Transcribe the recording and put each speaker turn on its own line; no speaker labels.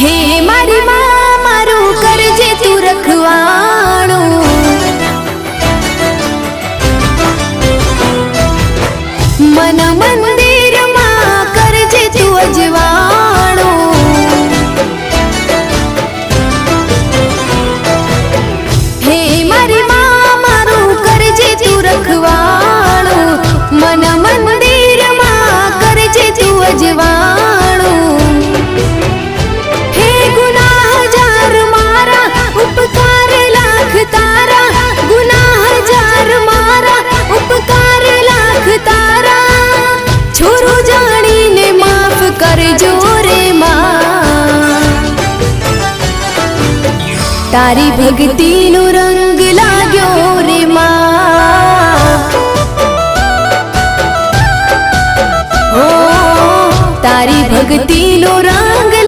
હે મારી માં મારું કરજે તું રખવાણું, મન મંદિરમાં કરજે તું અજવાણું, હે મારી માં મારું કરજે તું રખવાણું, મન મંદિરમાં કરજે તું અજવાણું, હે ગુનાહ હજાર મારા ઉપકાર લાખ તારા, ગુનાહ હજાર મારા ઉપકાર લાખ તારા, છોરું જાણીને માફ કરજો રે માં, તારી ભક્તિનો રંગ લાગ્યો રે માં, ઓ તારી ભક્તિનો રંગ